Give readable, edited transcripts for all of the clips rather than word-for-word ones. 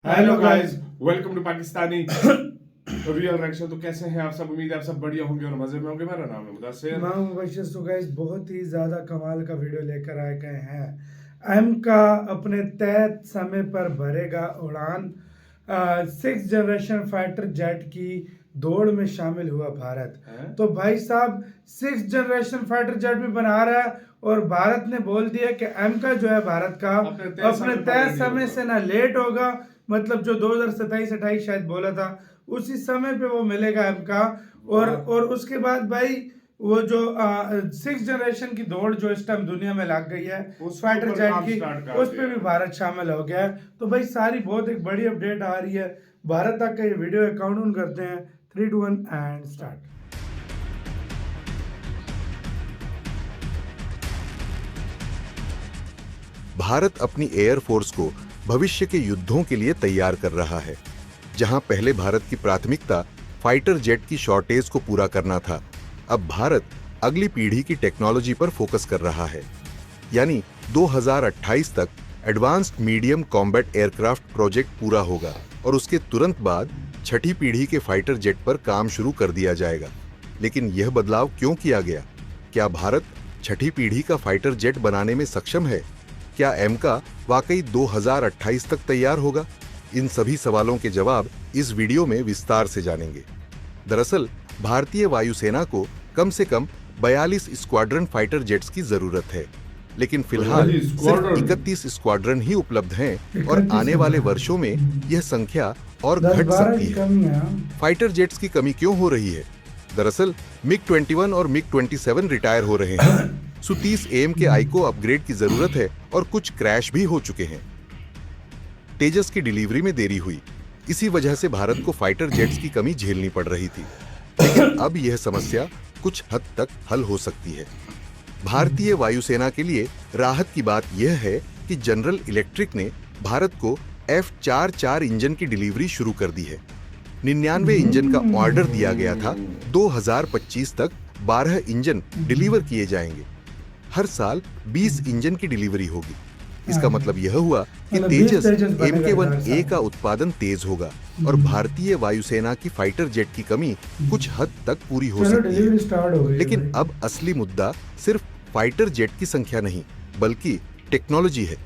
Hello guys, welcome to Pakistani real reaction. तो कैसे हैं आप सब? उम्मीद है आप सब बढ़िया होंगे और मजे में होंगे। मेरा नाम है मुदस्सिर। मैं हूं मुबशिर। तो गाइस बहुत ही ज़्यादा कमाल का वीडियो लेकर आए गए हैं। एम का अपने तय समय पर भरेगा उड़ान। 6th जनरेशन फाइटर जेट की दौड़ में शामिल हुआ भारत। तो भाई साहब 6th जनरेशन फाइटर जेट भी बना रहा है और भारत ने बोल दिया कि एम का जो है भारत का अपने तय समय से ना लेट होगा। मतलब जो 2027-28 शायद बोला था उसी समय पे वो मिलेगा एम का। और उसके बाद भाई वो जो 6th जनरेशन की दौड़ जो इस टाइम दुनिया में लग गई है फाइटर जेट की, उस पे भी भारत शामिल हो गया है। तो भाई सारी बहुत एक बड़ी अपडेट आ रही है भारत तक का। ये वीडियो है, काउंट करते हैं 3 2 1 एंड स्टार्ट। भारत अपनी एयरफोर्स को भविष्य के युद्धों के लिए तैयार कर रहा है। जहां पहले भारत की प्राथमिकता फाइटर जेट की शॉर्टेज को पूरा करना था, अब भारत अगली पीढ़ी की टेक्नोलॉजी पर फोकस कर रहा है। यानी 2028 तक advanced medium combat aircraft project पूरा होगा और उसके तुरंत बाद छठी पीढ़ी के फाइटर जेट पर काम शुरू कर दिया जाएगा। लेकिन यह बदलाव क्यों किया गया? क्या भारत छठी पीढ़ी का फाइटर जेट बनाने में सक्षम है? क्या एम का वाकई 2028 तक तैयार होगा? इन सभी सवालों के जवाब इस वीडियो में विस्तार से जानेंगे। दरअसल भारतीय वायुसेना को कम से कम 42 स्क्वाड्रन फाइटर जेट्स की जरूरत है, लेकिन फिलहाल सिर्फ 31 स्क्वाड्रन ही उपलब्ध हैं और आने वाले वर्षों में यह संख्या और घट सकती है। फाइटर जेट्स की कमी क्यों हो रही है? दरअसल मिग-21 और मिग-27 रिटायर हो रहे हैं। Su-30 AMK-I को अपग्रेड की जरूरत है और कुछ क्रैश भी हो चुके हैं। तेजस की डिलीवरी में देरी हुई, इसी वजह से भारत को फाइटर जेट्स की कमी झेलनी पड़ रही थी। लेकिन अब यह समस्या कुछ हद तक हल हो सकती है। भारतीय वायुसेना के लिए राहत की बात यह है कि जनरल इलेक्ट्रिक ने भारत को F-44 इंजन की डिलीवरी शुरू कर दी है। 99 इंजन का ऑर्डर दिया गया था। 2025 तक 12 इंजन डिलीवर किए जाएंगे। हर साल 20 इंजन की डिलीवरी होगी। इसका मतलब यह हुआ कि तेजस MK-1A का उत्पादन तेज होगा और भारतीय वायुसेना की फाइटर जेट की कमी कुछ हद तक पूरी हो सकती है। लेकिन अब असली मुद्दा सिर्फ फाइटर जेट की संख्या नहीं, बल्कि टेक्नोलॉजी है।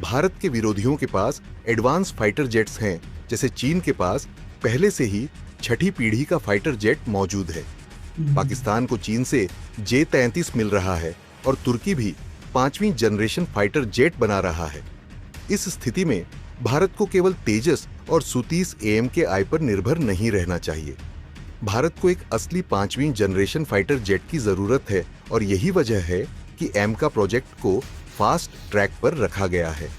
भारत के विरोधियों के पास एडवांस फाइटर जेट्स हैं, जैसे चीन के पास पहले से ही छठी पीढ़ी का फाइटर जेट मौजूद है। पाकिस्तान को चीन से J-33 मिल रहा है और तुर्की भी 5वीं जनरेशन फाइटर जेट बना रहा है। इस स्थिति में भारत को केवल तेजस और Su-30 AMK-I पर निर्भर नहीं रहना चाहिए। भारत को एक असली 5वीं जनरेशन फाइटर जेट की जरूरत है और यही वजह है कि एम का प्रोजेक्ट को फास्ट ट्रैक पर रखा गया है।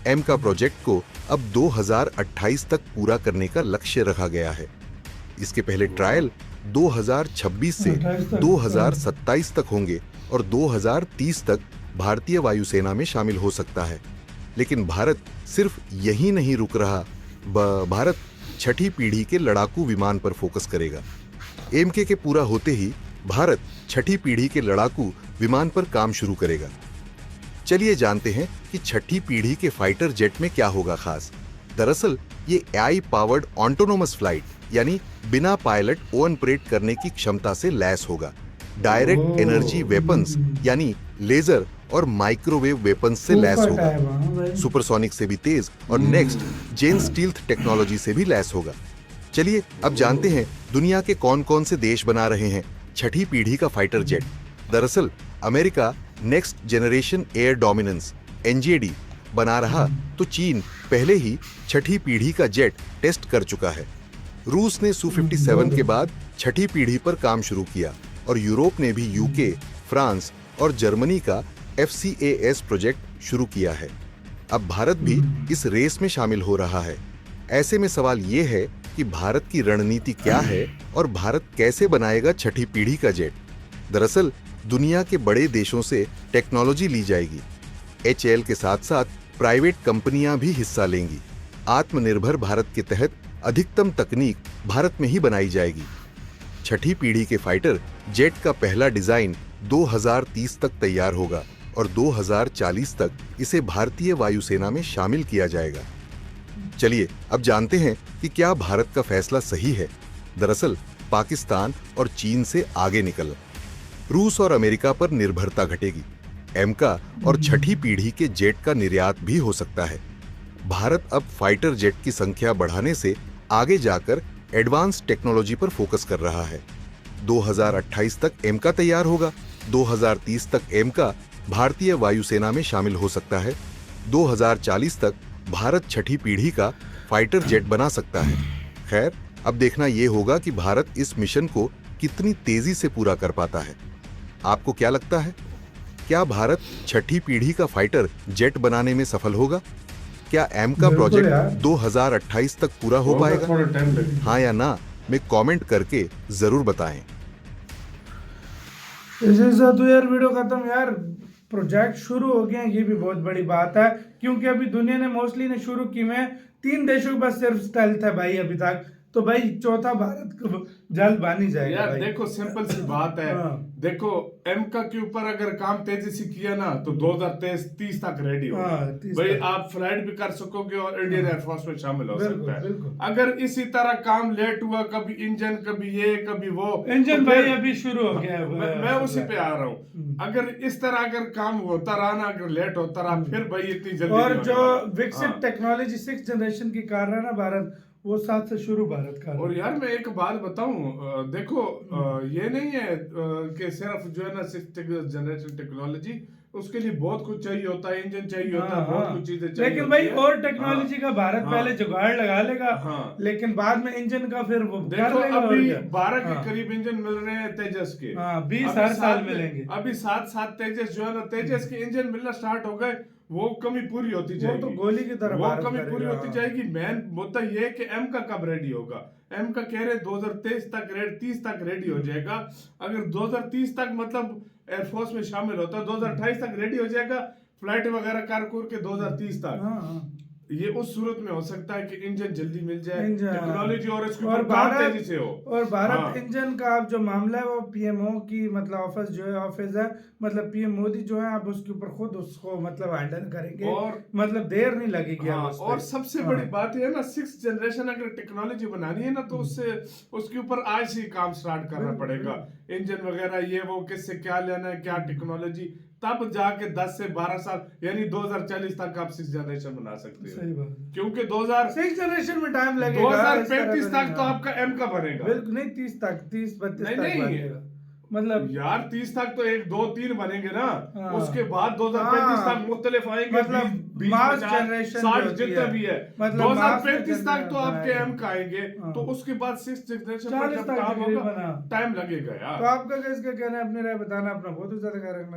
एम का प्रोजेक्ट को अब 2028 तक पूरा करने का लक्ष्य रखा गया है। इसके पहले ट्रायल 2026 से 2027 तक होंगे और 2030 तक भारतीय वायुसेना में शामिल हो सकता है। लेकिन भारत सिर्फ यही नहीं रुक रहा। भारत छठी पीढ़ी के लड़ाकू विमान पर फोकस करेगा। एमके के पूरा होते ही भारत छठी पीढ़ी के लड़ाकू विमान पर काम शुरू करेगा। चलिए जानते हैं कि छठी पीढ़ी के फाइटर जेट में क्या होगा खास। दरअसल ये AI पावर्ड ऑटोनोमस फ्लाइट, यानी बिना पायलट ऑपरेट करने की क्षमता से लैस होगा। डायरेक्ट एनर्जी वेपन्स यानी लेजर और माइक्रोवेव वेपन्स से लैस होगा। सुपरसोनिक से भी तेज और नेक्स्ट जेन स्टील्थ टेक्नोलॉजी से भी लैस होगा। चलिए अब जानते हैं दुनिया के कौन-कौन से देश बना रहे हैं छठी पीढ़ी का फाइटर जेट। दरअसल America next generation air dominance NGAD बना रहा, तो चीन पहले ही छठी पीढ़ी का जेट टेस्ट कर चुका है। रूस ने Su-57 के बाद छठी पीढ़ी पर काम शुरू किया और यूरोप ने भी UK, फ्रांस और जर्मनी का FCAS प्रोजेक्ट शुरू किया है। अब भारत भी इस रेस में शामिल हो रहा है। ऐसे में सवाल ये है कि भारत की रणनीति क्या है और भारत कैसे बनाएगा छठी पीढ़ी का जेट। दरअसल दुनिया के बड़े देशों से टेक्नोलॉजी ली जाएगी। HAL के साथ साथ प्राइवेट कंपनियां भी हिस्सा लेंगी। आत्मनिर्भर भारत के तहत अधिकतम तकनीक भारत में ही बनाई जाएगी। छठी पीढ़ी के फाइटर जेट का पहला डिजाइन 2030 तक तैयार होगा और 2040 तक इसे भारतीय वायुसेना में शामिल किया जाएगा। चलिए अब जानते हैं कि क्या भारत का फैसला सही है। दरअसल पाकिस्तान और चीन से आगे निकल रूस और अमेरिका पर निर्भरता घटेगी। एमका और छठी पीढ़ी के जेट का निर्यात भी हो सकता है। भारत अब फाइटर जेट की संख्या बढ़ाने से आगे जाकर एडवांस टेक्नोलॉजी पर फोकस कर रहा है। 2028 तक एमका तैयार होगा। 2030 तक एमका भारतीय वायुसेना में शामिल हो सकता है। 2040 तक भारत छठी पीढ़ी का फाइटर जेट बना सकता है। खैर, अब देखना यह होगा कि भारत इस मिशन को कितनी तेजी से पूरा कर पाता है। आपको क्या लगता है, क्या भारत छठी पीढ़ी का फाइटर जेट बनाने में सफल होगा? क्या एमका बिल्कुल प्रोजेक्ट यार। 2028 तक पूरा हो पाएगा? थोड़ा टाइम लगेगा। हाँ या ना में कमेंट करके जरूर बताएं। इसी से तो यार वीडियो खत्म यार। प्रोजेक्ट शुरू हो गए हैं, ये भी बहुत बड़ी बात है, क्योंकि अभी दुनिया ने मोस्टली ने शुरू की में 3 देशों के पास सिर्फ स्टेल्थ है भाई अभी तक। तो भाई चौथा भारत को जल्द बन ही जाएगा यार भाई। देखो सिंपल सी बात है। हाँ। देखो एमका के ऊपर अगर काम तेजी से किया ना तो 2030 तक रेडी हो। हाँ, 30 भाई तक। आप फ्लाइट भी कर सकोगे और इंडियन एयरफोर्स में शामिल हो बिल्कुल, सकता है। बिल्कुल। अगर इसी तरह काम लेट हुआ, कभी इंजन कभी ये कभी वो, इंजन तो भाई फिर- अभी शुरू हो गया है। मैं उसी पे आ रहा हूँ। अगर इस तरह अगर काम होता रहा ना, अगर लेट होता रहा, फिर भाई इतनी जल्दी और नहीं जो होने वाला। विकसित हाँ। टेक्नोलॉजी 6th जनरेशन की कर रहा है ना भारत, वो 7 से शुरू भारत कर रहा और है। यार मैं एक बात बताऊं, देखो ये नहीं है कि सिर्फ जो है ना 6th जनरेशन टेक्नोलॉजी, उसके लिए बहुत कुछ चाहिए होता है, इंजन चाहिए होता है, हाँ, बहुत हाँ। कुछ चीजें चाहिए लेकिन भाई होती है। और टेक्नोलॉजी का भारत हाँ। पहले जुगाड़ लगा लेगा। हाँ। लेकिन बाद में इंजन का फिर वो कर देखो लेगा। और अभी क्या? 12 के हाँ। करीब इंजन मिल रहे हैं तेजस के। हाँ, 20 अभी हर साल सात- मिलेंगे। अभी 7 तेजस जो है ना, तेजस के इंजन मिलना स्टार्ट हो गए, वो कमी पूरी होती वो जाएगी। तो गोली की तरह वो भारत कमी करेगा, पूरी होती हाँ। जाएगी। मेन मुद्दा ये है कि एम का कब रेडी होगा। एम का कह रहे 2023 तक 30 तक रेडी हो जाएगा। अगर 2030 तक मतलब एयरफोर्स में शामिल होता है, 2028 तक रेडी हो जाएगा फ्लाइट वगैरह कारकुर के 2030 तक। हाँ, हाँ। ये उस सूरत में हो सकता है कि इंजन जल्दी मिल जाए, इंजन, टेक्नोलॉजी और इसके और ऊपर काम भारत तेजी से हो। और भारत हाँ। इंजन का अब जो मामला है वो पीएमओ की मतलब ऑफिस जो है ऑफिस है, मतलब पीएम मोदी जो है अब उसके ऊपर खुद उसको मतलब हैंडल करेंगे। और मतलब देर नहीं लगेगी हाँ, अब उस पे। और सबसे हाँ। बड़ी बात ये है ना, 6th जनरेशन अगर टेक्नोलॉजी बनानी है ना, तो उससे उसके ऊपर आज से ही काम स्टार्ट करना बिल्कुल, पड़ेगा। इंजन वगैरह ये वो किससे क्या लेना है, क्या टेक्नोलॉजी, तब जाके 10 से 12 साल यानी 2040 तक आप 6th जनरेशन बना सकते सही हो। बात है। क्योंकि 2000 6th जनरेशन में टाइम लगेगा। 2035 तक तो हाँ। आपका एम का बनेगा। बिल्कुल नहीं, 30 तक 30-32 नहीं, तक नहीं। बनेगा मतलब। यार 30 तक तो 1 2 3 बनेंगे ना। हाँ। उसके बाद 2035 हाँ। तक मुख्तलिफ आएंगे, मतलब 20 मास 50 जनरेशन 60 जो होती जितना है। भी है। मतलब 2035 मास तक तो आपके बनाएगा। एम का आएंगे। हाँ। तो उसके बाद 6th जनरेशन पर 40 जब तक काम तकरीबन, होगा हाँ। टाइम लगेगा यार। तो आपका इसका कहना है, अपनी राय बताना, अपना बहुत ज्यादा ख्याल रखना।